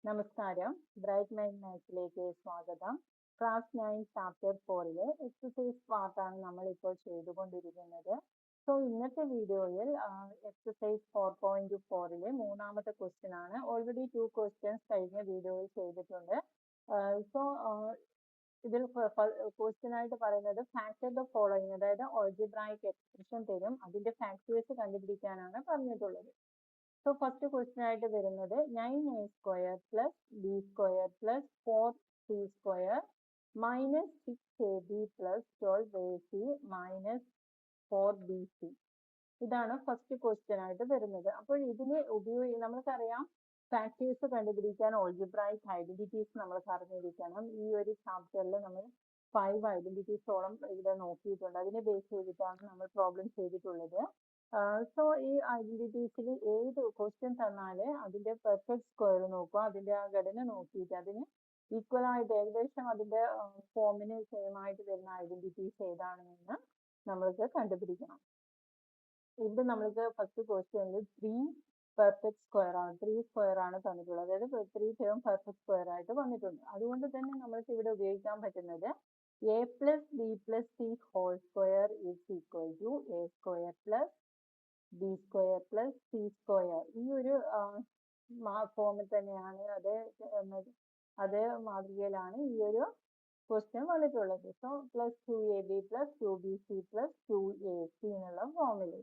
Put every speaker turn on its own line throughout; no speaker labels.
നമസ്കാരം. Bright mind മാത്സിലേക്ക് സ്വാഗതം. Class 9 chapter 4 exercise പാർട്ടാണ് നമ്മളിപ്പോൾ ചെയ്തുകൊണ്ടിരിക്കുന്നത്. ഇന്നത്തെ വീഡിയോയിൽ എക്സസൈസ് 4.4 മൂന്നാമത്തെ ക്വസ്റ്റ്യൻ ആണ്. ഓൾറെഡി 2 ക്വസ്റ്റ്യൻസ് കഴിഞ്ഞ വീഡിയോയിൽ ചെയ്തിട്ടുണ്ട്. ഇതിൽ ക്വസ്റ്റ്യൻ ആയിട്ട് പറയുന്നത് ഫാക്ടർ ദ ഫോളോയിങ്, അതായത് ഓൾജിബ്രായിക് എക്സ്പ്രഷൻ തരും, അതിന്റെ ഫാക്ടേഴ്സ് കണ്ടുപിടിക്കാനാണ് പറഞ്ഞിട്ടുള്ളത്. ഫസ്റ്റ് ക്വസ്റ്റ്യൻ ആയിട്ട് വരുന്നത് 9a square plus b square plus 4c square minus 6ab plus 12ac minus 4bc. ഇതാണ് ഫസ്റ്റ് ക്വസ്റ്റ്യൻ ആയിട്ട് വരുന്നത്. അപ്പോൾ ഇതിന് നമുക്കറിയാം ഫാക്ടേഴ്സ് കണ്ടുപിടിക്കാൻ ഓൾജിബ്രായിക് ഐഡന്റിറ്റീസ് നമ്മൾ അറിഞ്ഞിരിക്കണം. ഈ ഒരു ചാപ്റ്ററിൽ നമ്മൾ 5 ഐഡന്റിറ്റീസോളം ഇവിടെ നോക്കിയിട്ടുണ്ട്. അതിനെ ബേസ് ചെയ്തിട്ടാണ് നമ്മൾ പ്രോബ്ലം ചെയ്തിട്ടുള്ളത്. ഈ ഐഡന്റിറ്റീസിൽ ഏത് ക്വസ്റ്റ്യൻ തന്നാല് അതിന്റെ പെർഫെക്റ്റ് സ്ക്വയർ നോക്കുക, അതിന്റെ ആ ഘടന നോക്കിയിട്ട് അതിന് ഈക്വൽ ആയിട്ട് ഏകദേശം അതിന്റെ ഫോമിന് സെയിം ആയിട്ട് വരുന്ന ഐഡന്റിറ്റീസ് ഏതാണെന്ന് നമ്മൾക്ക് കണ്ടുപിടിക്കണം. ഇവിടെ നമ്മൾക്ക് ഫസ്റ്റ് ക്വസ്റ്റ്യനിൽ 3 പെർഫെക്റ്റ് സ്ക്വയർ ആണ്, 3 സ്ക്വയർ ആണ് തന്നിട്ടുള്ളത്. അതായത് 3 ടേം പെർഫെക്റ്റ് സ്ക്വയർ ആയിട്ട് വന്നിട്ടുണ്ട്. അതുകൊണ്ട് തന്നെ നമ്മൾക്ക് ഇവിടെ ഉപയോഗിക്കാൻ പറ്റുന്നത് a plus b plus c whole square is equal to a square plus b square plus c square. ഈ ഒരു ഫോമിൽ തന്നെയാണ്, അതേ മാതൃകയിലാണ് ഈ ഒരു ക്വസ്റ്റ്യൻ വന്നിട്ടുള്ളത്. Plus 2ab plus 2bc plus 2ac എന്നുള്ള ഫോമിൽ.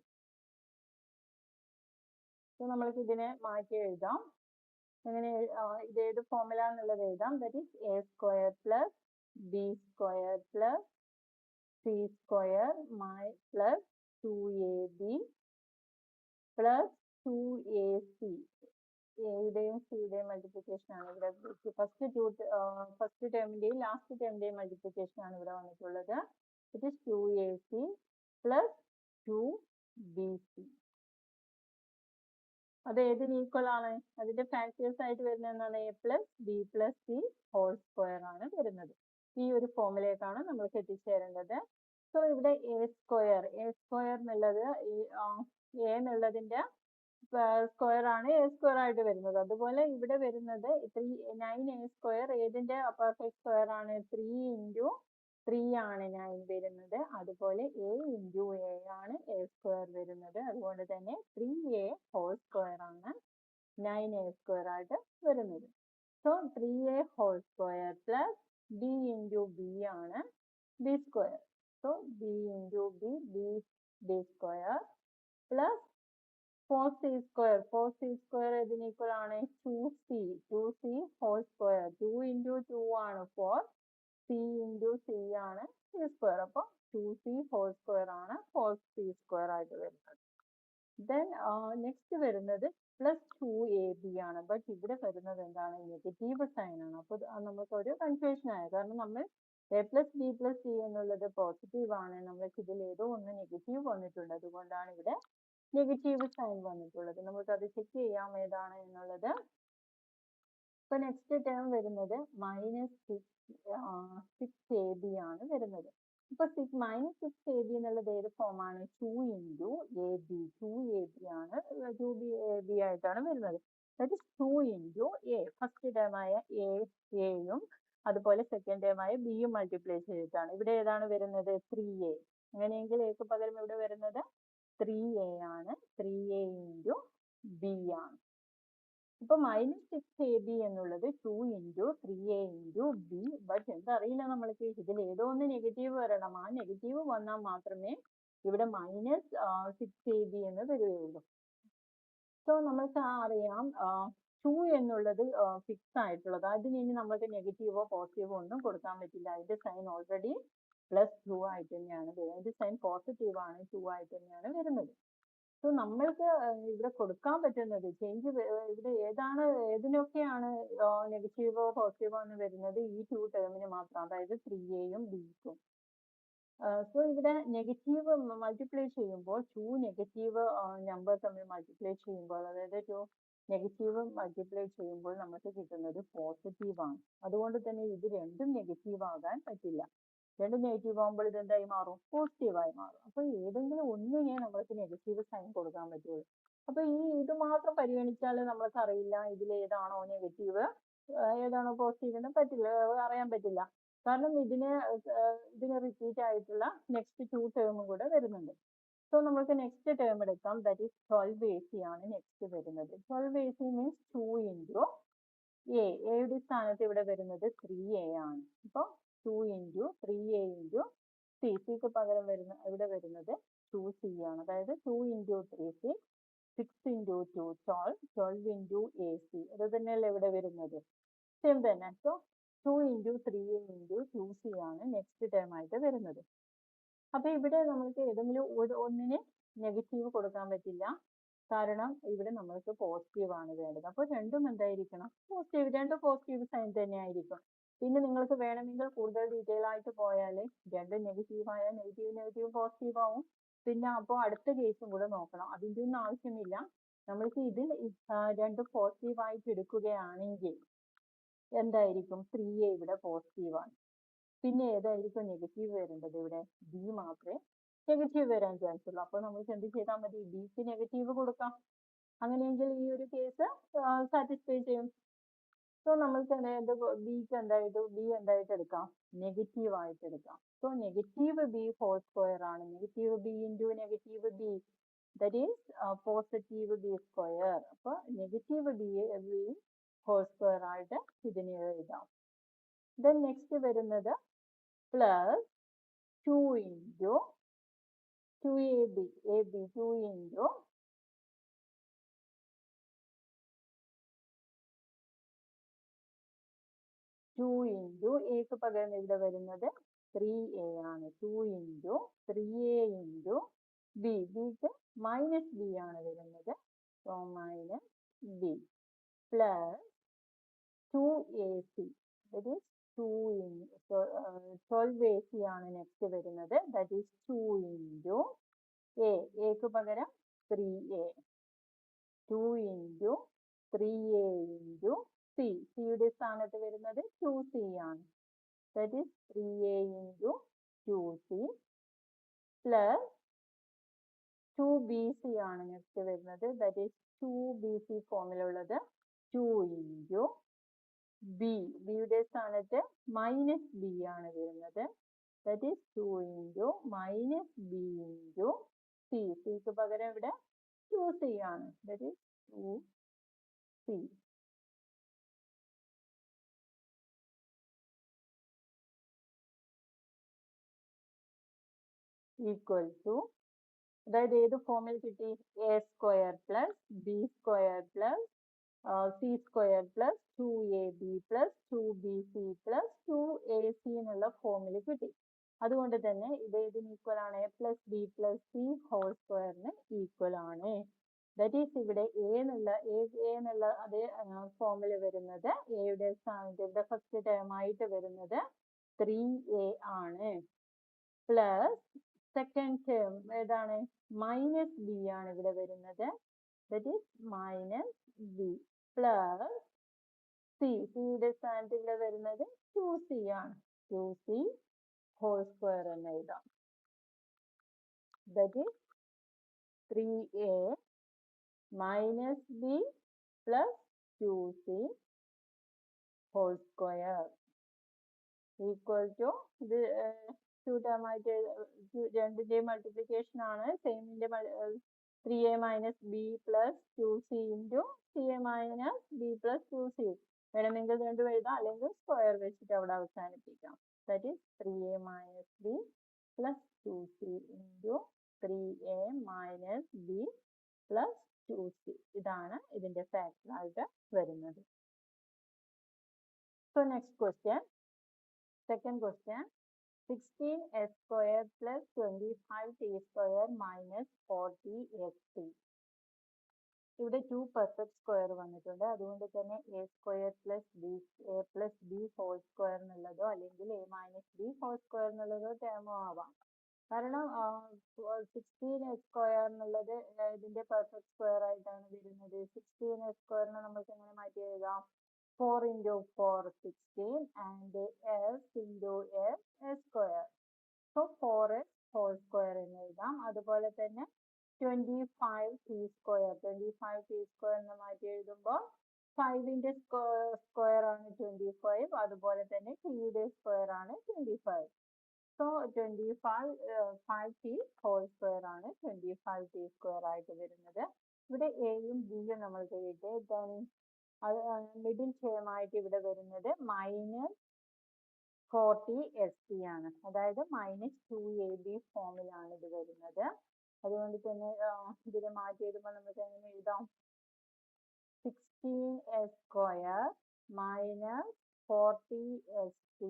നമ്മൾക്ക് ഇതിനെ മാറ്റി എഴുതാം. എങ്ങനെ ഇത് ഏത് ഫോമിലാന്നുള്ളത് എഴുതാം. That is a square plus b square plus c square plus 2ab plus 2ac. എയുടെയും സിയുടെയും മൾട്ടിപ്ലിക്കേഷൻ ആണ് ഇവിടെ. ഫസ്റ്റ് ടേമിന്റെയും ലാസ്റ്റ് ടേമിന്റെയും മൾട്ടിപ്ലിക്കേഷൻ ആണ് ഇവിടെ വന്നിട്ടുള്ളത്. It is 2ac plus 2bc. അത് ഏതിന് ഈക്വൽ ആണ്? അതിന്റെ ഫാക്ടേഴ്സ് ആയിട്ട് വരുന്നത് എന്താണ്? a plus b plus c whole square ആണ് വരുന്നത്. ഈ ഒരു ഫോമിലേക്കാണ് നമ്മൾക്ക് എത്തിച്ചേരേണ്ടത്. ഇവിടെ a square എന്നുള്ളത് a എന്നുള്ളതിന്റെ സ്ക്വയർ ആണ് a സ്ക്വയർ ആയിട്ട് വരുന്നത്. അതുപോലെ ഇവിടെ വരുന്നത് 9a square ഏതിന്റെ പെർഫെക്റ്റ് സ്ക്വയർ ആണ്? 3 into 3 ആണ് 9 വരുന്നത്. അതുപോലെ a into a ആണ് a square വരുന്നത്. അതുകൊണ്ട് തന്നെ 3a whole square ആണ് 9a square ആയിട്ട് വരുന്നത്. 3a whole square plus b into b ആണ് b square. b into b square plus 4c square ഏതിന് ഈക്വൽ ആണ്? 2c whole square. 2 into 2 ആണ് 4, c into c ആണ് c square. അപ്പോൾ 2c whole square ആണ് 4c square ആയിട്ട് വരുന്നത്. Then next വരുന്നത് പ്ലസ് 2ab ആണ്. ബട്ട് ഇവിടെ വരുന്നത് എന്താണ്? നെഗറ്റീവ് സൈൻ ആണ്. അപ്പോൾ നമുക്ക് ഒരു കൺഫ്യൂഷൻ ആയി. കാരണം നമ്മൾ a plus b plus c എന്നുള്ളത് പോസിറ്റീവ് ആണ്, നമ്മൾക്ക് ഇതിൽ ഏതോ ഒന്ന് നെഗറ്റീവ് വന്നിട്ടുണ്ട്. അതുകൊണ്ടാണ് ഇവിടെ നെഗറ്റീവ് സൈൻ വന്നിട്ടുള്ളത്. നമുക്ക് അത് ചെക്ക് ചെയ്യാം ഏതാണ് എന്നുള്ളത്. ഇപ്പൊ നെക്സ്റ്റ് ടേം വരുന്നത് -6ab ആണ് വരുന്നത്. ഇപ്പൊ -6ab എന്നുള്ളത് ഏത് ഫോമാണ്? 2 into ab. 2ab ആണ്, 2ab ആയിട്ടാണ് വരുന്നത്. അതായത് 2 into a. ഫസ്റ്റ് ടേം ആയ a-യും അതുപോലെ സെക്കൻഡ് ടേം ആയ b-യും മൾട്ടിപ്ലൈ ചെയ്തിട്ടാണ്. ഇവിടെ ഏതാണ് വരുന്നത്? 3a. അങ്ങനെയെങ്കിൽ a ക്ക് പകരം ഇവിടെ വരുന്നത് 3a ആണ്. 3a into b ആണ്. ഇപ്പൊ -6ab എന്നുള്ളത് 2 into 3a into b. But എന്തറിയില്ല നമ്മൾക്ക്, ഇതിൽ ഏതോ ഒന്ന് നെഗറ്റീവ് വരണം. ആ നെഗറ്റീവ് വന്നാൽ മാത്രമേ ഇവിടെ -6ab എന്ന് വരികയുള്ളൂ. നമ്മൾക്ക് അറിയാം 2 എന്നുള്ളത് ഫിക്സ് ആയിട്ടുള്ളത്. അതിന് ഇനി നമ്മൾക്ക് നെഗറ്റീവോ പോസിറ്റീവോ ഒന്നും കൊടുക്കാൻ പറ്റില്ല. അതിന്റെ സൈൻ ഓൾറെഡി +2 ആയിട്ട് തന്നെയാണ് വരുന്നത്. അതിന്റെ സൈൻ പോസിറ്റീവ് ആണ്, 2 ആയിട്ട് തന്നെയാണ് വരുന്നത്. നമ്മൾക്ക് ഇവിടെ കൊടുക്കാൻ പറ്റുന്നത് ചേഞ്ച് ഇവിടെ ഏതിനൊക്കെയാണ് നെഗറ്റീവോ പോസിറ്റീവോ എന്ന് വരുന്നത്? ഈ 2 ടേമിന് മാത്രം, അതായത് 3a-യും b-ക്കും. ഇവിടെ നെഗറ്റീവ് മൾട്ടിപ്ലൈ ചെയ്യുമ്പോൾ 2 നെഗറ്റീവ് നമ്പർ തമ്മിൽ മൾട്ടിപ്ലൈ ചെയ്യുമ്പോൾ, അതായത് 2 നെഗറ്റീവ് മൾട്ടിപ്ലൈ ചെയ്യുമ്പോൾ നമുക്ക് കിട്ടുന്നത് പോസിറ്റീവ് ആണ്. അതുകൊണ്ട് തന്നെ ഇത് രണ്ടും നെഗറ്റീവ് ആകാൻ പറ്റില്ല. രണ്ടും നെഗറ്റീവ് ആകുമ്പോൾ ഇത് എന്തായി മാറും? പോസിറ്റീവായി മാറും. അപ്പോൾ ഏതെങ്കിലും ഒന്നിനെ നമ്മൾക്ക് നെഗറ്റീവ് സൈൻ കൊടുക്കാൻ പറ്റുള്ളൂ. അപ്പോൾ ഇത് മാത്രം പരിഗണിച്ചാൽ നമ്മൾക്ക് അറിയില്ല ഇതിൽ ഏതാണോ നെഗറ്റീവ് ഏതാണോ പോസിറ്റീവ് എന്ന് പറ്റില്ല, അറിയാൻ പറ്റില്ല. കാരണം ഇതിന് റിപ്പീറ്റ് ആയിട്ടുള്ള നെക്സ്റ്റ് 2 ടേമും കൂടെ വരുന്നുണ്ട്. സോ നമുക്ക് നെക്സ്റ്റ് ടേം എടുക്കാം. ദാറ്റ് ഈസ് 12ac ആണ് നെക്സ്റ്റ് വരുന്നത്. 12ac മീൻസ് 2 ഇൻറ്റു എയുടെ സ്ഥാനത്ത് ഇവിടെ വരുന്നത് 3a ആണ്. അപ്പോൾ 2 ഇൻറ്റു 3a ഇൻറ്റു സിക്ക് പകരം ഇവിടെ വരുന്നത് 2c ആണ്. അതായത് 2 into 3c 6 into 2 12 into ac. അത് തന്നെയല്ലേ ഇവിടെ വരുന്നത്, സെയിം തന്നെ. So 2 into 3a into 2c ആണ് നെക്സ്റ്റ് ടേം ആയിട്ട് വരുന്നത്. അപ്പൊ ഇവിടെ നമുക്ക് ഏതെങ്കിലും ഒന്നിന് നെഗറ്റീവ് കൊടുക്കാൻ പറ്റില്ല, കാരണം ഇവിടെ നമ്മൾക്ക് പോസിറ്റീവ് ആണ് വേണ്ടത്. അപ്പോൾ രണ്ടും എന്തായിരിക്കണം, പോസിറ്റീവ്. രണ്ട് പോസിറ്റീവ് സൈൻ തന്നെ ആയിരിക്കും. പിന്നെ നിങ്ങൾക്ക് വേണമെങ്കിൽ കൂടുതൽ ഡീറ്റെയിൽ ആയിട്ട് പോയാൽ രണ്ടും നെഗറ്റീവ് ആയാൽ നെഗറ്റീവ് പോസിറ്റീവ് ആവും. പിന്നെ അപ്പോൾ അടുത്ത കേസും കൂടെ നോക്കണം. അതിൻ്റെ ഒന്നും ആവശ്യമില്ല. നമ്മൾക്ക് ഇതിൽ രണ്ടും പോസിറ്റീവ് ആയിട്ട് എടുക്കുകയാണെങ്കിൽ എന്തായിരിക്കും, 3a ഇവിടെ പോസിറ്റീവ് ആണ്. പിന്നെ ഏതായിരിക്കും നെഗറ്റീവ് വരേണ്ടത്, ഇവിടെ ബി മാത്രമേ നെഗറ്റീവ് വരാൻ ചാൻസ് ഉള്ളൂ. അപ്പോൾ നമുക്ക് എന്ത് ചെയ്താൽ മതി, ബിക്ക് നെഗറ്റീവ് കൊടുക്കാം. അങ്ങനെയെങ്കിൽ ഈ ഒരു കേസ് സാറ്റിസ്ഫൈ ചെയ്യും. സോ നമ്മൾക്ക് ബിക്ക് ബി എന്തായിട്ട് എടുക്കാം, നെഗറ്റീവ് ആയിട്ട് എടുക്കാം. So negative b whole square ആണ്. Negative b into negative b, that is positive b square. അപ്പോൾ നെഗറ്റീവ് ബി ഹോൾ സ്ക്വയർ ആയിട്ട് ഇതിനെ എഴുതാം. ദെൻ നെക്സ്റ്റ് വരുന്നത് plus 2 into 2ab 2 into 2 into എക്ക് പകരം ഇവിടെ വരുന്നത് 3a ആണ്. 2 ഇൻറ്റു 3a ഇൻറ്റു ബി, ബിക്ക് മൈനസ് ബി ആണ് വരുന്നത്. So minus b plus 2ac, that is 12ac ആണ് നെക്സ്റ്റ് വരുന്നത്. ദറ്റ് ഈസ് 2 ഇൻറ്റു എക്ക് പകരം 3a, 2 ഇൻറ്റു 3a ഇൻറ്റു സിയുടെ സ്ഥാനത്ത് വരുന്നത് 2c ആണ്. That is 3a into 2c plus 2bc ആണ് നെക്സ്റ്റ് വരുന്നത്. ദറ്റ് ഈസ് 2bc ഫോമിലുള്ളത് 2 ഇൻറ്റു ബിയുടെ സ്ഥാനത്ത് മൈനസ് ബി ആണ് വരുന്നത്. That is 2 into minus B into സിക്ക് പകരം ഇവിടെ 2c ആണ്. That is 2c equal to, അതായത് ഏത് ഫോമിൽ കിട്ടി, A square plus B square plus C square plus 2ab plus 2bc plus 2ac എന്നുള്ള ഫോമിൽ കിട്ടി. അതുകൊണ്ട് തന്നെ ഇത് ഏതിന് ഈക്വൽ ആണ്, a plus b plus c whole സ്ക്വയറിന് ഈക്വൽ ആണ്. ദറ്റ് ഈസ് ഇവിടെ എ എന്നുള്ള അതേ ഫോമിൽ വരുന്നത്, എയുടെ സ്ഥാനത്ത് ഇവിടെ ഫസ്റ്റ് ടേം ആയിട്ട് വരുന്നത് 3a ആണ്. പ്ലസ് സെക്കൻഡ് ടേം ഏതാണ്, മൈനസ് ബി ആണ് ഇവിടെ വരുന്നത്. That is minus b plus സിയുടെ സ്ഥാനത്ത് ഇവിടെ വരുന്നത് 2c ആണ്. 2c ഹോൾ സ്ക്വയർ എന്ന് എഴുതാം. That is 3a minus b plus 2c whole square equal to, ഇത് 2 ടേം ആയിട്ട് രണ്ടിന്റെയും മൾട്ടിപ്ലിക്കേഷൻ ആണ്. സെയിമിന്റെ 3a minus b plus 2c into 3a minus b plus 2c. വേണമെങ്കിൽ രണ്ടും എഴുതാം, അല്ലെങ്കിൽ സ്ക്വയർ വെച്ചിട്ട് അവിടെ അവസാനിപ്പിക്കാം. That is 3a minus b plus 2c into 3a minus b plus 2c. ഇതാണ് ഇതിന്റെ ഫാക്ടർ ആയിട്ട് വരുന്നത്. So next question, second question, 16s square plus 25t square minus 40st. ഇവിടെ 2 പെർഫെക്റ്റ് സ്ക്വയർ വന്നിട്ടുണ്ട്. അതുകൊണ്ട് തന്നെ a square plus b whole square എന്നുള്ളതോ അല്ലെങ്കിൽ a minus b whole square എന്നുള്ളതോ ടേമോ ആവാം. കാരണം 16s സ്ക്വയർ എന്നുള്ളത് ഇതിന്റെ പെർഫെക്റ്റ് സ്ക്വയർ ആയിട്ടാണ് വരുന്നത്. 16s സ്ക്വയറിനെ നമുക്ക് എങ്ങനെ മാറ്റി എഴുതാം, 4 into 4 16 and s into s square. So 4s whole square എന്ന് എഴുതാം. അതുപോലെ തന്നെ 25t square എന്ന് മാറ്റി എഴുതുമ്പോൾ 5ന്റെ സ്ക്വയർ ആണ് 25, അതുപോലെ തന്നെ ടിയുടെ സ്ക്വയർ ആണ് 25. സോ 5t ഹോൾ സ്ക്വയർ ആണ് 25t സ്ക്വയർ ആയിട്ട് വരുന്നത്. ഇവിടെ എയും ബിയും നമ്മൾക്ക് കിട്ടി. മിഡിൽ ടേം ആയിട്ട് ഇവിടെ വരുന്നത് -40st ആണ്, അതായത് -2ab ഫോമിലാണ് ഇത് വരുന്നത്. അതുകൊണ്ട് തന്നെ ഇതിനെ മാറ്റി എഴുതുമ്പോൾ നമുക്ക് എങ്ങനെ എഴുതാം? 16s square minus 40st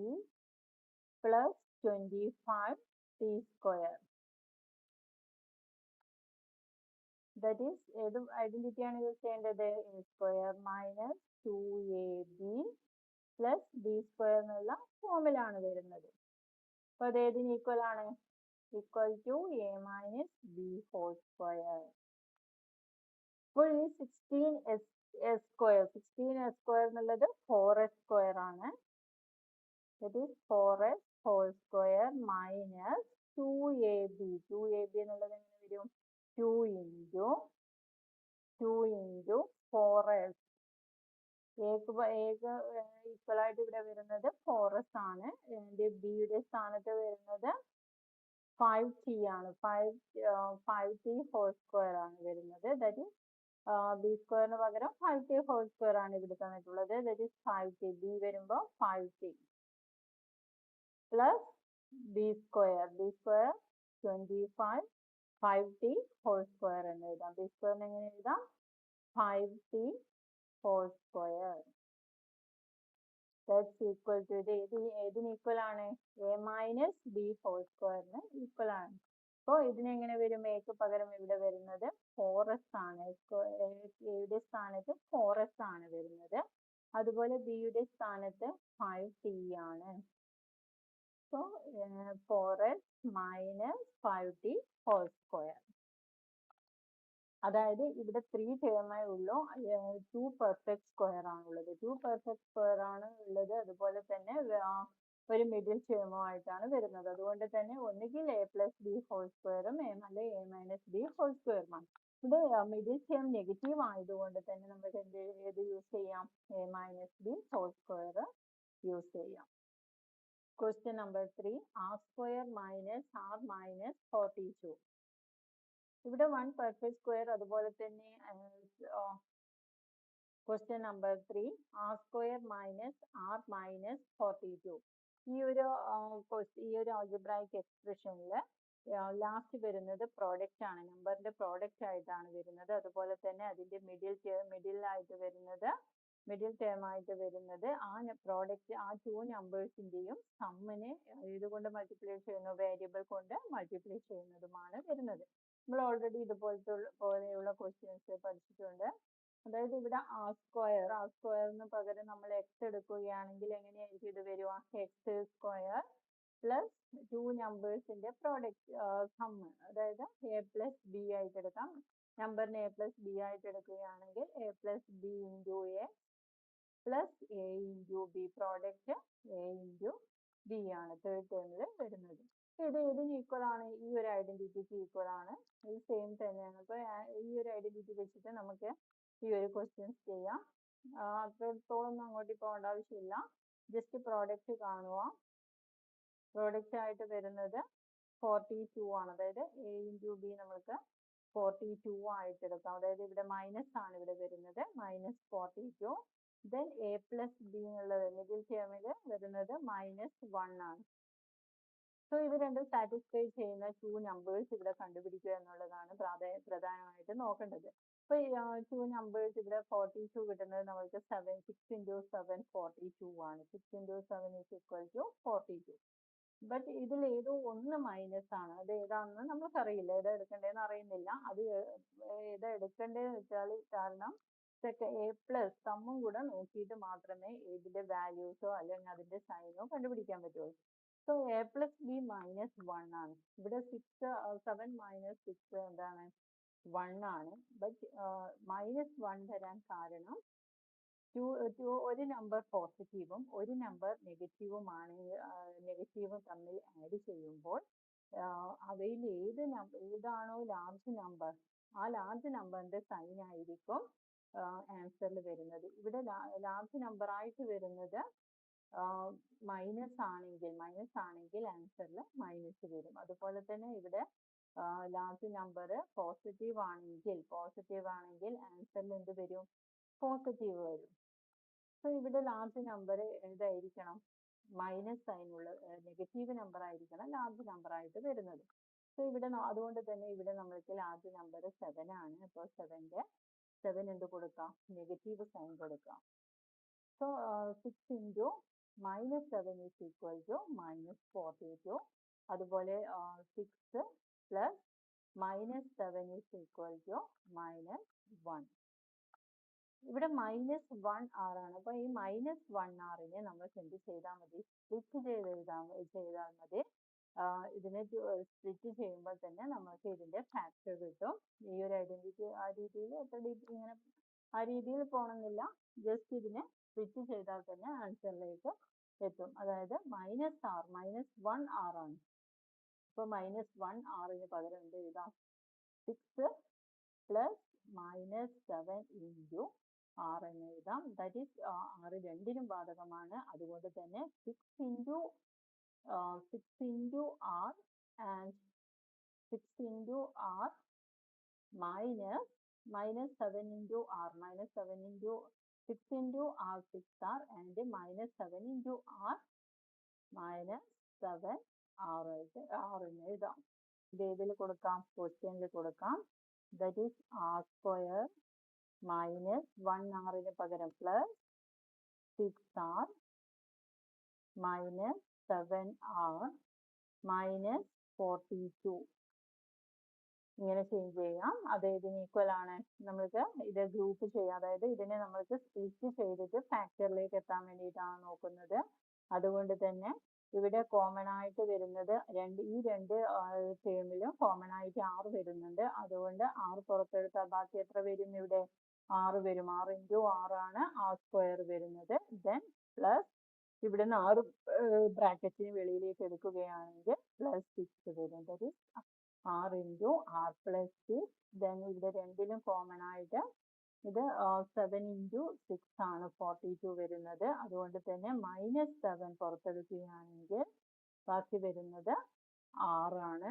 plus 25t square. That is, ഏത് ഐഡന്റിറ്റി ആണ് യൂസ് ചെയ്യേണ്ടത്? a square minus 2ab plus b square എന്നുള്ള ഫോമിലാണ് വരുന്നത്. അപ്പൊ അത് ഏതിന് ഈക്വൽ ആണ്? Equal to a minus b whole square. അപ്പോൾ ഈ 16s square എന്നുള്ളത് 4s square ആണ്. That is 4s whole square minus 2ab. 2ab എന്നുള്ളത് എങ്ങനെ വരും? 2 into 4s. ഈക്വൽ ആയിട്ട് ഇവിടെ വരുന്നത് 4s ആണ്. ബിയുടെ സ്ഥാനത്ത് വരുന്നത് 5t ആണ്. 5t whole square ആണ് വരുന്നത്. ദാറ്റ് ഈസ് b സ്ക്വയറിന് പകരം 5t whole square ആണ് ഇവിടെ തന്നിട്ടുള്ളത്. That is 5t. b വരുമ്പോൾ 5t plus b square 25 5t whole square എന്ന് എഴുതാം. b സ്ക്വയറിന് എങ്ങനെ എഴുതാം? 5t whole square. That's equal to ഏതിന് ഈക്വൽ ആണ്? a minus b whole squareന് ഈക്വൽ ആണ്. അപ്പോൾ ഇതിനെങ്ങനെ വരും? എക്ക് പകരം ഇവിടെ വരുന്നത് 4s ആണ്. എയുടെ സ്ഥാനത്ത് 4s ആണ് വരുന്നത്. അതുപോലെ ബിയുടെ സ്ഥാനത്ത് 5t ആണ്. So 4s minus 5t whole square. അതായത് ഇവിടെ 3 ടേമേ ഉള്ളൂ, 2 പെർഫെക്റ്റ് സ്ക്വയർ ആണുള്ളത്. 2 പെർഫെക്റ്റ് സ്ക്വയർ ആണ് ഉള്ളത്. അതുപോലെ തന്നെ ഒരു മിഡിൽ ടേമുമായിട്ടാണ് വരുന്നത്. അതുകൊണ്ട് തന്നെ ഒന്നുകിൽ a plus b whole squareഉം അല്ലെങ്കിൽ a minus b whole squareമാണ്. ഇവിടെ മിഡിൽ ടേം നെഗറ്റീവ് ആയതുകൊണ്ട് തന്നെ നമുക്ക് ഏത് യൂസ് ചെയ്യാം? a minus b whole square use ചെയ്യാം. Question number 3, r square minus r minus 42. ഇവിടെ 1 പെർഫെക്റ്റ് സ്ക്വയർ, അതുപോലെ തന്നെ question number 3, r square minus r minus 42. ഈ ഒരു algebraic expressionൽ ലാസ്റ്റ് വരുന്നത് പ്രോഡക്റ്റ് ആണ്, നമ്പറിന്റെ പ്രോഡക്റ്റ് ആയിട്ടാണ് വരുന്നത്. അതുപോലെ തന്നെ അതിന്റെ മിഡിൽ ടേം ആയിട്ട് വരുന്നത് ആ പ്രോഡക്റ്റ്, ആ 2 നമ്പേഴ്സിന്റെയും സമ്മിനെ ഇതുകൊണ്ട് മൾട്ടിപ്ലൈ ചെയ്യുന്ന വേരിയബിൾ കൊണ്ട് മൾട്ടിപ്ലൈ ചെയ്യുന്നതുമാണ് വരുന്നത്. നമ്മൾ ഓൾറെഡി പോലെയുള്ള ക്വസ്റ്റ്യൻസ് പഠിച്ചിട്ടുണ്ട്. അതായത് ഇവിടെ r സ്ക്വയറിന് പകരം നമ്മൾ x എടുക്കുകയാണെങ്കിൽ എങ്ങനെയായിരിക്കും ഇത് വരിക? x സ്ക്വയർ പ്ലസ് 2 നമ്പേഴ്സിന്റെ പ്രോഡക്റ്റ് സം, അതായത് a plus b ആയിട്ട് എടുക്കാം. നമ്പറിനെ a plus b ആയിട്ട് എടുക്കുകയാണെങ്കിൽ a plus b into a plus a into b, product a into b ആണ് തേർഡ് ടേമിൽ വരുന്നത്. ഇത് ഏതിന് ഈക്വൽ ആണ്? ഈ ഒരു ഐഡന്റിറ്റിക്ക് ഈക്വൽ ആണ്. ഇത് സെയിം തന്നെയാണ്. അപ്പോൾ ഈ ഒരു ഐഡന്റിറ്റി വെച്ചിട്ട് നമുക്ക് ഈ ഒരു ക്വസ്റ്റ്യൻസ് ചെയ്യാം. അത്രത്തോളം അങ്ങോട്ട് പോകേണ്ട ആവശ്യമില്ല. ജസ്റ്റ് പ്രോഡക്റ്റ് കാണുക. പ്രോഡക്റ്റ് ആയിട്ട് വരുന്നത് 42 ആണ്. അതായത് a into b നമുക്ക് 42 ആയിട്ട് എടുക്കാം. അതായത് ഇവിടെ മൈനസ് ആണ് ഇവിടെ വരുന്നത്, -42. ദെൻ a plus b എന്നുള്ളത് മിഡിൽ ടേമിൽ വരുന്നത് -1 ആണ്. സോ ഇത് രണ്ടും സാറ്റിസ്ഫൈ ചെയ്യുന്ന 2 നമ്പേഴ്സ് ഇവിടെ കണ്ടുപിടിക്കുക എന്നുള്ളതാണ് പ്രധാനമായിട്ട് നോക്കേണ്ടത്. അപ്പോൾ 2 നമ്പേഴ്സ് ഇവിടെ 42 കിട്ടുന്നത് നമുക്ക് 6 into 7 42 ആണ്. 6 into 7 is equal to 42. But ഇതിൽ ഏതോ ഒന്ന് മൈനസ് ആണ്. അത് ഏതാണെന്ന് നമുക്കറിയില്ല, ഏതാ എടുക്കേണ്ടതെന്ന് അറിയുന്നില്ല. അത് ഏതാ എടുക്കേണ്ടതെന്ന് വെച്ചാൽ കാരണം a പ്ലസ് സമ്മും കൂടെ നോക്കിയിട്ട് മാത്രമേ ഇതിന്റെ വാല്യൂസോ അല്ലെങ്കിൽ അതിന്റെ സൈനോ കണ്ടുപിടിക്കാൻ പറ്റുള്ളൂ. So a plus b minus 1 ആണ്. ഇവിടെ 7 minus 6 എന്താണ്? 1 ആണ്. ബട്ട് -1 വരാൻ കാരണം ഒരു നമ്പർ പോസിറ്റീവും ഒരു നമ്പർ നെഗറ്റീവും തമ്മിൽ ആഡ് ചെയ്യുമ്പോൾ അവയിൽ ഏതാണോ ലാർജ് നമ്പർ, ആ ലാർജ് നമ്പറിന്റെ സൈൻ ആയിരിക്കും ആൻസറിൽ വരുന്നത്. ഇവിടെ ലാർജ് നമ്പർ ആയിട്ട് വരുന്നത് മൈനസ് ആണെങ്കിൽ ആൻസറിൽ മൈനസ് വരും. അതുപോലെ തന്നെ ഇവിടെ ലാർജ് നമ്പർ പോസിറ്റീവ് ആണെങ്കിൽ ആൻസറിൽ എന്ത് വരും? പോസിറ്റീവ് വരും. സോ ഇവിടെ ലാർജ് നമ്പർ ഏതായിരിക്കണം? മൈനസ് സൈനുള്ള നെഗറ്റീവ് നമ്പർ ആയിരിക്കണം ലാർജ് നമ്പർ ആയിട്ട് വരുന്നത്. സോ ഇവിടെ അതുകൊണ്ട് തന്നെ ഇവിടെ നമ്മൾക്ക് ലാർജ് നമ്പർ 7 ആണ്. അപ്പോൾ 7 എന്ത് കൊടുക്കാം? നെഗറ്റീവ് സൈൻ കൊടുക്കാം. So 6 into -7 is equal to -42. അതുപോലെ 6 plus -7 is equal to -1. ഇവിടെ -1 r ആണ്. അപ്പോൾ ഈ -1 r നെ നമുക്ക് എന്ത് ചെയ്താൽ മതി? സ്പ്ലിറ്റ് ചെയ്താൽ മതി. ഇതിനെ സ്പ്ലിറ്റ് ചെയ്യുമ്പോൾ തന്നെ നമുക്ക് ഇതിന്റെ ഫാക്ടർ കിട്ടും. ഈ ഒരു ഐഡന്റിറ്റി ആ രീതിയിൽ ഇങ്ങനെ ആ രീതിയിൽ പോകണമെന്നില്ല. ജസ്റ്റ് ഇതിനെ സ്പ്ലിറ്റ് ചെയ്താൽ തന്നെ ആൻസറിലേക്ക് എത്തും. അതായത് -1 r ആണ്. അപ്പോൾ -1 r ന് പകരം എന്ത് എഴുതാം? 6 plus -7 into r എന്ന് എഴുതാം. ദാറ്റ് ഈസ് r രണ്ടിനും ബാധകമാണ്. അതുകൊണ്ട് തന്നെ 6 into r and 6 into r minus -7 into r, -7 into 6 into r 6r and -7 into r -7 r ആയിട്ട് r എന്ന് എഴുതാം. ഇത് ഏതിൽ കൊടുക്കാം? ക്വസ്റ്റ്യനിൽ കൊടുക്കാം. That is r square minus 1r ന് പകരം plus 6r minus 7r minus 42 ഇങ്ങനെ ചേഞ്ച് ചെയ്യാം. അത് ഇതിന് ഈക്വൽ ആണ്. നമ്മൾക്ക് ഇത് ഗ്രൂപ്പ് ചെയ്യാം. അതായത് ഇതിനെ നമ്മൾക്ക് സ്പ്ലിറ്റ് ചെയ്തിട്ട് ഫാക്ടറിലേക്ക് എത്താൻ വേണ്ടിയിട്ടാണ് നോക്കുന്നത്. അതുകൊണ്ട് തന്നെ ഇവിടെ കോമൺ ആയിട്ട് വരുന്നത് ഈ രണ്ട് ടേമിലും കോമൺ ആയിട്ട് r വരുന്നുണ്ട്. അതുകൊണ്ട് r പുറത്തെടുത്താൽ ബാക്കി എത്ര വരും? ഇവിടെ r വരും. r into r ആണ് r സ്ക്വയർ വരുന്നത്. ദെൻ പ്ലസ് ഇവിടുന്ന് r ബ്രാക്കറ്റിന് വെളിയിലേക്ക് എടുക്കുകയാണെങ്കിൽ പ്ലസ് 6 വരും. That is r into r plus 6. Then ഇവിടെ രണ്ടിലും കോമൺ ആയിട്ട് ഇത് 7 into 6 ആണ് 42 വരുന്നത്. അതുകൊണ്ട് തന്നെ -7 പുറത്തെടുക്കുകയാണെങ്കിൽ ബാക്കി വരുന്നത് r ആണ്.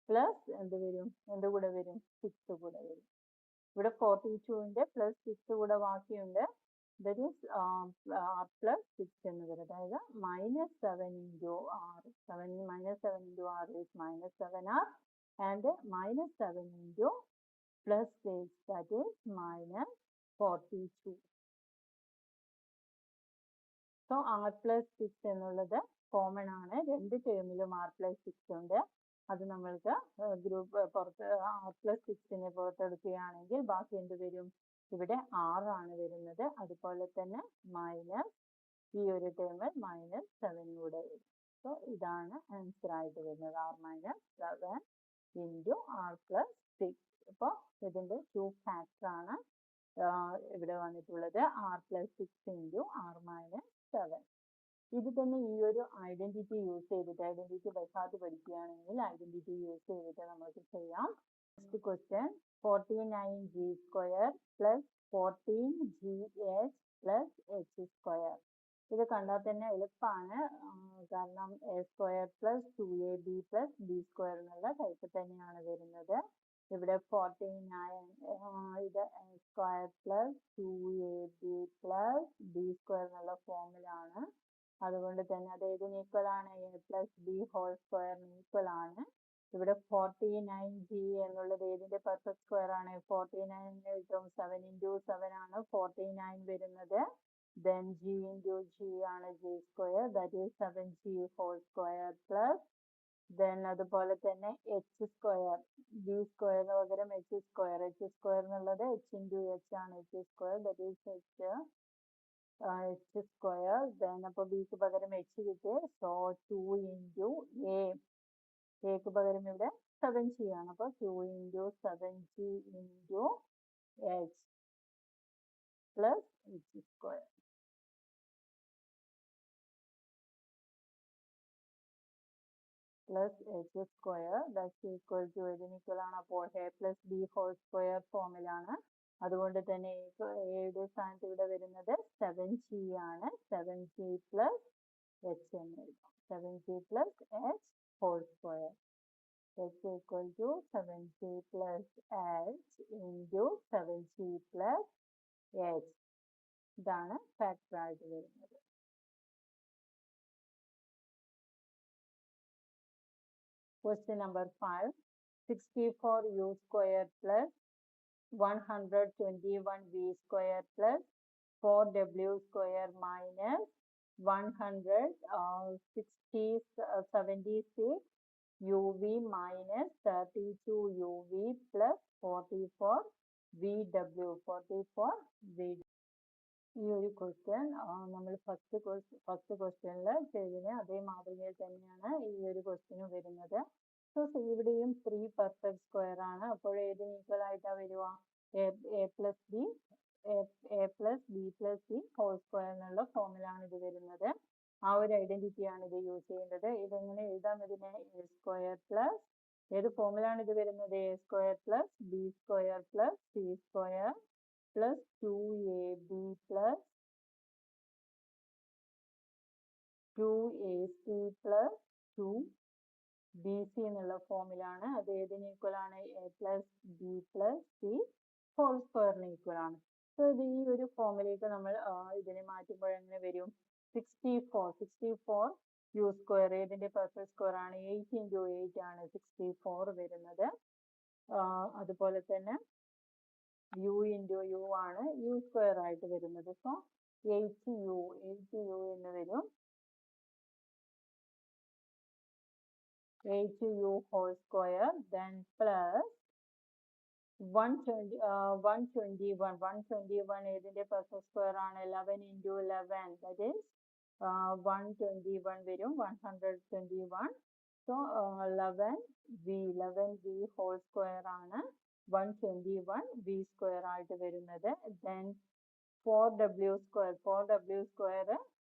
പ്ലസ് എന്ത് വരും? എന്ത് കൂടെ വരും? 6 കൂടെ വരും. ഇവിടെ 42ന്റെ പ്ലസ് 6 കൂടെ ബാക്കിയുണ്ട്. ദാറ്റ് ഈസ് r plus 6 എന്ന് വരും. അതായത് -7 into r. -7 into r is -7r and -7 into plus 6 that is -42. So r plus 6 എന്നുള്ളത് കോമൺ ആണ്. രണ്ട് ടേമിലും r plus 6 ഉണ്ട്. അത് നമ്മൾക്ക് ഗ്രൂപ്പ് പുറത്ത് r plus 6നെ പുറത്തെടുക്കുകയാണെങ്കിൽ ബാക്കി എന്ത് വരും? ഇവിടെ r ആണ് വരുന്നത്. അതുപോലെ തന്നെ മൈനസ് ഈ ഒരു ടേമിൽ -7 കൂടെ വരും. സോ ഇതാണ് ആൻസർ ആയിട്ട് വരുന്നത്. r -7 into r plus 6. അപ്പോൾ ഇതിന്റെ 2 ഫാക്ടർ ആണ് ഇവിടെ വന്നിട്ടുള്ളത്. r plus 6 into r minus 7. ഇത് തന്നെ ഈ ഒരു ഐഡന്റിറ്റി യൂസ് ചെയ്തിട്ട് ഐഡന്റിറ്റി ബൈ ഹാർട്ട് പഠിക്കുകയാണെങ്കിൽ ഐഡന്റിറ്റി യൂസ് ചെയ്തിട്ട് നമുക്ക് ചെയ്യാം. Next question 49g square plus 14gh plus h square. ഇത് കണ്ടാൽ തന്നെ എളുപ്പമാണ്. കാരണം a square plus 2ab plus b square എന്നുള്ള ടൈപ്പ് തന്നെയാണ് വരുന്നത്. ഇവിടെ 49 ഇത് a square plus 2ab plus b square എന്നുള്ള ഫോമിലാണ്. അതുകൊണ്ട് തന്നെ അത് ഏതിന് ഈക്വൽ ആണ്? a plus b whole square equal ആണ്. ഇവിടെ 49g എന്നുള്ളത് ഏതിന്റെ പെർഫെക്റ്റ് സ്ക്വയർ ആണ്? 49 കിട്ടും. 7 into 7 ആണ് 49 വരുന്നത്. Then g into g ആണ് g square, that is 7g whole square plus then അതുപോലെ തന്നെ h square, b square ന് പകരം h square എന്നുള്ളത് h into h ആണ് h square, that is h square. Then അപ്പോൾ b ക്ക് പകരം h കിട്ടി. So 2 into a ക്ക് പകരം ഇവിടെ 7g ആണ്. അപ്പോൾ 2 into 7g into h plus h square. Plus h square that's equal to ഇതിന് equal ആണ്. അപ്പോൾ a plus b whole square ഫോമിലാണ്. അതുകൊണ്ട് തന്നെ എയുടെ സ്ഥാനത്ത് ഇവിടെ വരുന്നത് 7c ആണ്. 7c പ്ലസ് h എന്ന് എഴുതാം. 7c plus h whole square. h equal to 7c plus h into 7c plus h. ഇതാണ് ഫാക്ടർ ആയിട്ട് വരുന്നത്. Question number 5. 64u square plus 121v square plus 4w square minus 76 uv minus 32 uv plus 44 vw. ഈ ഒരു question നമ്മൾ first ക്വസ്റ്റ്യനിൽ ചെയ്തതിന് അതേ മാതൃകയിൽ തന്നെയാണ് ഈ ഒരു ക്വസ്റ്റ്യനും വരുന്നത്. സോ ഇവിടെയും 3 പെർഫെക്റ്റ് സ്ക്വയർ ആണ്. അപ്പോൾ ഏതിന് ഈക്വൽ ആയിട്ടാണ് വരിക? A plus b plus c whole square എന്നുള്ള ഫോമിലാണ് ഇത് വരുന്നത്. ആ ഒരു ഐഡന്റിറ്റിയാണ് ഇത് യൂസ് ചെയ്യേണ്ടത്. ഇതെങ്ങനെ എഴുതാം? ഇതിനെ എ സ്ക്വയർ പ്ലസ് ഏത് ഫോമിലാണ് ഇത് വരുന്നത്? A square plus B square plus C square plus 2ab plus 2ac plus 2bc എന്നുള്ള ഫോമിലാണ്. അത് ഏതിന് ഈക്വൽ ആണ്? A plus b plus c whole സ്ക്വയറിന് ഈക്വൽ ആണ്. സോ ഇത് ഈ ഒരു ഫോമിലേക്ക് നമ്മൾ ഇതിനെ മാറ്റുമ്പോൾ എങ്ങനെ വരും? 64 യു സ്ക്വയർ ഏതിന്റെ പെർഫെക്റ്റ് സ്ക്വയർ ആണ്? 8 into 8 ആണ് 64 വരുന്നത്. അതുപോലെ തന്നെ u into u ആണ് u സ്ക്വയർ ആയിട്ട് വരുന്നത്. സോ 8u എന്ന് വരും. 8u whole square then plus 121 ഏതിന്റെ പെർഫെക്റ്റ് സ്ക്വയർ ആണ്? 11 into 11 that is 121 വരും. 121. സോ 11v ഹോൾ സ്ക്വയർ ആണ് 121v സ്ക്വയർ ആയിട്ട് വരുന്നത്. then 4w സ്ക്വയർ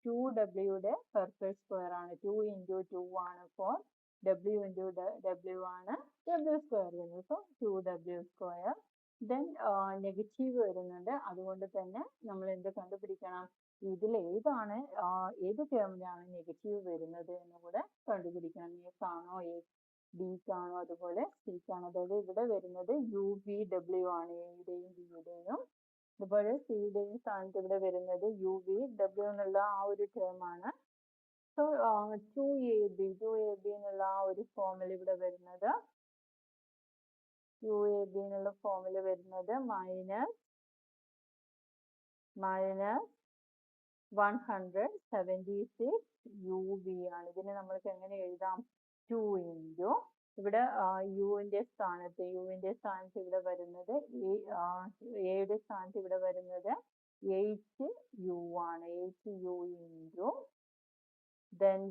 2wയുടെ പെർഫെക്റ്റ് സ്ക്വയർ ആണ്. 2 into 2 ആണ് 4. w into w ആണ് w സ്ക്വയർ വരുന്നത്. So 2w square. then negative വരുന്നുണ്ട്. അതുകൊണ്ട് തന്നെ നമ്മൾ എന്ത് കണ്ടുപിടിക്കണം? ഇതിൽ ഏത് ടേമിലാണ് നെഗറ്റീവ് വരുന്നത് എന്ന് കൂടെ കണ്ടുപിടിക്കണം. എ ആണോ ബി ആണോ അതുപോലെ സി ആണോ? അതായത് ഇവിടെ വരുന്നത് UVW ആണ് എയുടെയും ബിയുടെയും. അതുപോലെ സിയുടെയും സ്ഥാനത്ത് ഇവിടെ വരുന്നത് UVW എന്നുള്ള ആ ഒരു ടേം ആണ്. സോ 2ab എന്നുള്ള ആ ഒരു ഫോമിൽ ഇവിടെ വരുന്നത് 2ab എന്നുള്ള ഫോമിൽ വരുന്നത് മൈനസ് 176 uv ആണ്. ഇതിനെ നമ്മൾക്ക് എങ്ങനെ എഴുതാം? 2 into ഇവിടെ യുവിന്റെ സ്ഥാനത്ത് ഇവിടെ വരുന്നത് എയുടെ സ്ഥാനത്ത് ഇവിടെ വരുന്നത് 8u ആണ്. 8u into then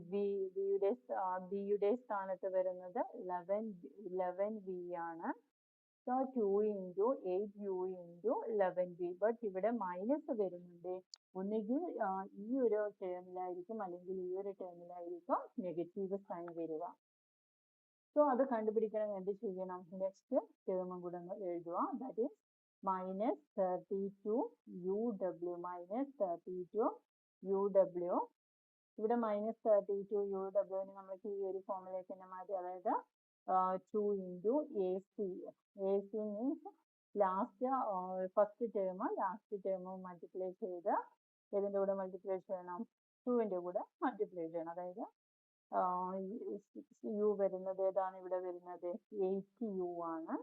ബിയുടെ സ്ഥാനത്ത് വരുന്നത് 11v ആണ്. So 2 into 8u into 11v. But ഇവിടെ മൈനസ് വരുന്നുണ്ട്. ഒന്നുകിൽ ഈ ഒരു ടേമിലായിരിക്കും അല്ലെങ്കിൽ ഈ ഒരു ടേമിലായിരിക്കും നെഗറ്റീവ് സൈൻ വരിക. സോ അത് കണ്ടുപിടിക്കണം. എന്ത് ചെയ്യണം? നെക്സ്റ്റ് ടേമും കൂടെ എഴുതുക. ദാറ്റ് ഈസ് minus 32uw ഇവിടെ minus 32uw നമ്മൾക്ക് ഈ ഒരു ഫോമിലേക്ക് തന്നെ മാറ്റി. അതായത് 2 into ac means ഫസ്റ്റ് ടേമും മൾട്ടിപ്ലൈ ചെയ്ത് ഏതിൻ്റെ കൂടെ മൾട്ടിപ്ലൈ ചെയ്യണം? 2ന്റെ കൂടെ മൾട്ടിപ്ലൈ ചെയ്യണം. അതായത് u വരുന്നത് ഏതാണ്? ഇവിടെ വരുന്നത് 8u ആണ്.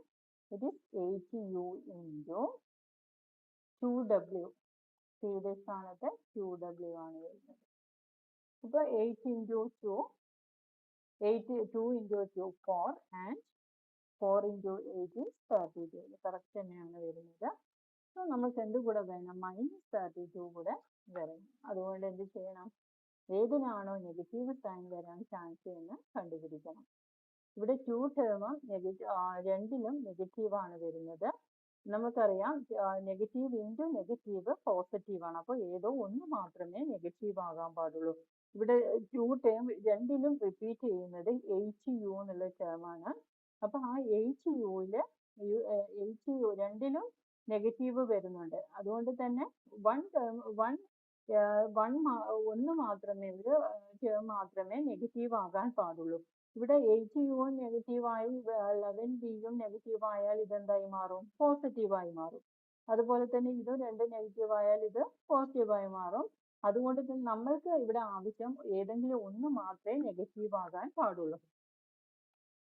It is 8u into 2w. സിയുടെ സ്ഥാനത്ത് 2w ആണ് വരുന്നത്. അപ്പോൾ 8 into 2 into 2 4 and 4 into 8 is 32. Correct തന്നെയാണ് വരുന്നത്. സോ നമുക്ക് എന്ത് കൂടെ വേണം? -32 കൂടെ വരണം. അതുകൊണ്ട് എന്ത് ചെയ്യണം? ഏതിനാണോ നെഗറ്റീവ് സൈൻ വരാൻ ചാൻസ് എന്ന് കണ്ടുപിടിക്കണം. ഇവിടെ 2 ടേമും രണ്ടിലും നെഗറ്റീവ് ആണ് വരുന്നത്. നമുക്കറിയാം നെഗറ്റീവ് ഇൻറ്റു നെഗറ്റീവ് പോസിറ്റീവ് ആണ്. അപ്പോൾ ഏതോ ഒന്ന് മാത്രമേ നെഗറ്റീവ് ആകാൻ പാടുള്ളൂ. ഇവിടെ 2 ടേം രണ്ടിലും റിപ്പീറ്റ് ചെയ്യുന്നത് 8u എന്നുള്ള ടേമാണ്. അപ്പോൾ ആ 8uവിൽ രണ്ടിലും നെഗറ്റീവ് വരുന്നുണ്ട്. അതുകൊണ്ട് തന്നെ ഒന്ന് മാത്രമേ ഒരു ടേം മാത്രമേ നെഗറ്റീവ് ആകാൻ പാടുള്ളൂ. ഇവിടെ 8u നെഗറ്റീവായി 11bയും നെഗറ്റീവ് ആയാൽ ഇതെന്തായി മാറും? പോസിറ്റീവായി മാറും. അതുപോലെ തന്നെ ഇതും രണ്ടും നെഗറ്റീവ് ആയാൽ ഇത് പോസിറ്റീവായി മാറും. അതുകൊണ്ട് തന്നെ നമ്മൾക്ക് ഇവിടെ ആവശ്യം ഏതെങ്കിലും ഒന്ന് മാത്രമേ നെഗറ്റീവ് ആകാൻ പാടുള്ളൂ.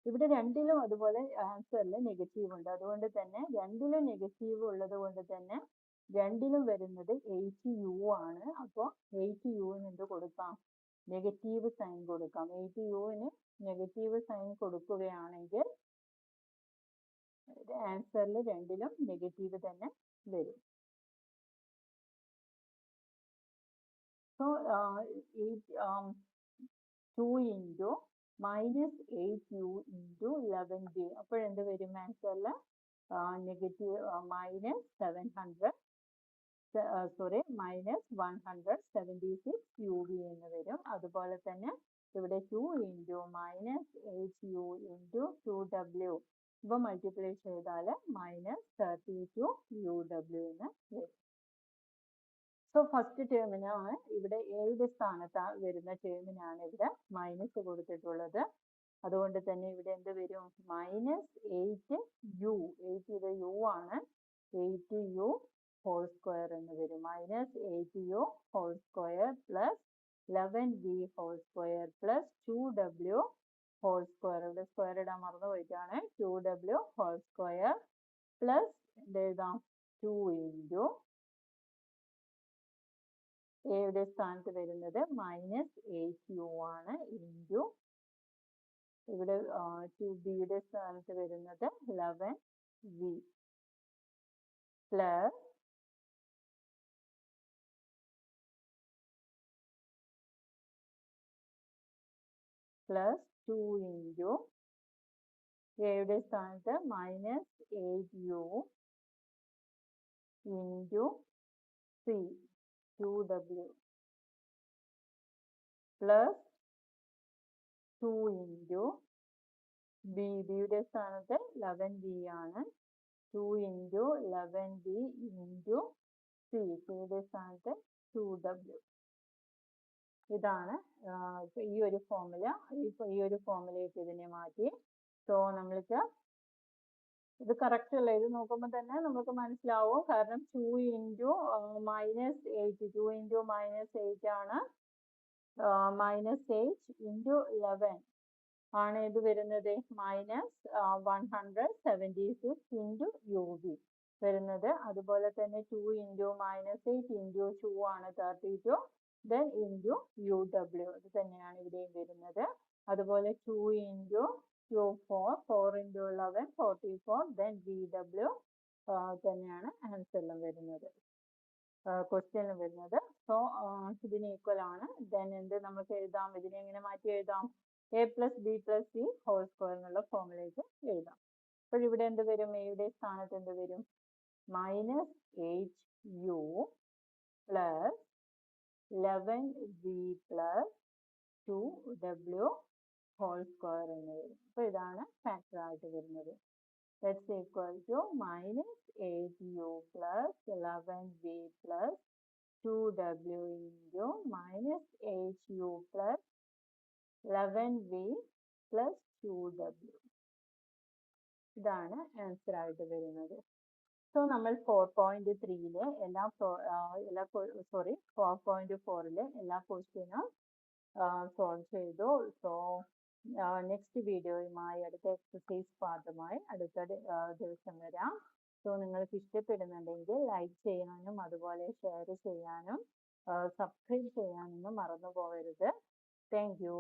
ഇവിടെ രണ്ടിലും അതുപോലെ ആൻസറിൽ നെഗറ്റീവ് ഉണ്ട്. അതുകൊണ്ട് തന്നെ രണ്ടിലും നെഗറ്റീവ് ഉള്ളത് കൊണ്ട് തന്നെ രണ്ടിലും വരുന്നത് 8u ആണ്. അപ്പോൾ 8uന് എന്ത് കൊടുക്കാം? നെഗറ്റീവ് സൈൻ കൊടുക്കാം. 8uന് നെഗറ്റീവ് സൈൻ കൊടുക്കുകയാണെങ്കിൽ ആൻസറിൽ രണ്ടിലും നെഗറ്റീവ് തന്നെ വരും. So 2 into minus 8u into 11b. അപ്പോൾ എന്ത് വരും ആൻസറിൽ? നെഗറ്റീവ് minus 176uv എന്ന് വരും. അതുപോലെ തന്നെ ഇവിടെ 2 into minus 8u into 2w. ഇവ മൾട്ടിപ്ലൈ ചെയ്താൽ minus 32uw എന്ന് വരും. സോ ഫസ്റ്റ് ടേമിനാണ് ഇവിടെ എയുടെ സ്ഥാനത്ത് വരുന്ന ടേമിനാണ് ഇവിടെ മൈനസ് കൊടുത്തിട്ടുള്ളത്. അതുകൊണ്ട് തന്നെ ഇവിടെ എന്ത് വരും? -8u. 8 ഇത് u ആണ്. 8u whole square എന്ന് വരും. -8u whole square plus 11v whole square plus 2w whole square. ഇവിടെ സ്ക്വയർ ഇടാൻ മറന്നു പോയിട്ടാണ്. 2w whole square plus എന്ത് എഴുതാം? 2 into എയുടെ സ്ഥാനത്ത് വരുന്നത് -8u ആണ്. ഇൻറ്റു ഇവിടെ 2bയുടെ സ്ഥാനത്ത് വരുന്നത് 11v പ്ലസ് 2 into എയുടെ സ്ഥാനത്ത് -8u into c 2w plus 2 into bയുടെ സ്ഥാനത്ത് 11v ആണ്. 2 into 11v into cയുടെ സ്ഥാനത്ത് 2w. ഇതാണ് ഈ ഒരു ഫോർമുല. ഈ ഒരു ഫോർമുലയ്ക്ക് ഇതിനെ മാറ്റി. സോ നമ്മൾക്ക് ഇത് കറക്റ്റ് അല്ല. ഇത് നോക്കുമ്പോൾ തന്നെ നമുക്ക് മനസ്സിലാവും. കാരണം 2 into -8 2 into -8 ആണ്. -8 into 11 ആണ് ഇത് വരുന്നത് -176 into uv വരുന്നത്. അതുപോലെ തന്നെ 2 into -8 into 2 ആണ് 32. then into uw ഇത് തന്നെയാണ് ഇവിടെയും വരുന്നത്. അതുപോലെ 2 into 2 4 into 11 44 then vw തന്നെയാണ് ആൻസറിലും വരുന്നത്, ക്വസ്റ്റ്യനിലും വരുന്നത്. സോ ഇതിന് ഈക്വൽ ആണ്. ദെൻ എന്ത് നമുക്ക് എഴുതാം? ഇതിനെ എങ്ങനെ മാറ്റി എഴുതാം? a plus b plus c whole square എന്നുള്ള ഫോർമുലയ്ക്ക് എഴുതാം. അപ്പോൾ ഇവിടെ എന്ത് വരും? എയുടെ സ്ഥാനത്ത് എന്ത് വരും? -8u plus 11v plus 2w whole square എന്ന് വരും. അപ്പോൾ ഇതാണ് ഫാക്ടർ ആയിട്ട് വരുന്നത്. That's equal to -8u plus 11v plus 2w into -8u plus 11v plus 2w. ഇതാണ് ആൻസർ ആയിട്ട് വരുന്നത്. സോ നമ്മൾ 4.3-ലെ എല്ലാ 4.4-ലെ എല്ലാ ക്വസ്റ്റ്യനും സോൾവ് ചെയ്തു. സോ നെക്സ്റ്റ് വീഡിയോയുമായി അടുത്ത എക്സസൈസ് പാർട്ടുമായി അടുത്ത ദിവസം വരാം. സോ നിങ്ങൾക്ക് ഇഷ്ടപ്പെടുന്നുണ്ടെങ്കിൽ ലൈക്ക് ചെയ്യാനും അതുപോലെ ഷെയർ ചെയ്യാനും സബ്സ്ക്രൈബ് ചെയ്യാനൊന്നും മറന്നു പോകരുത്. Thank you.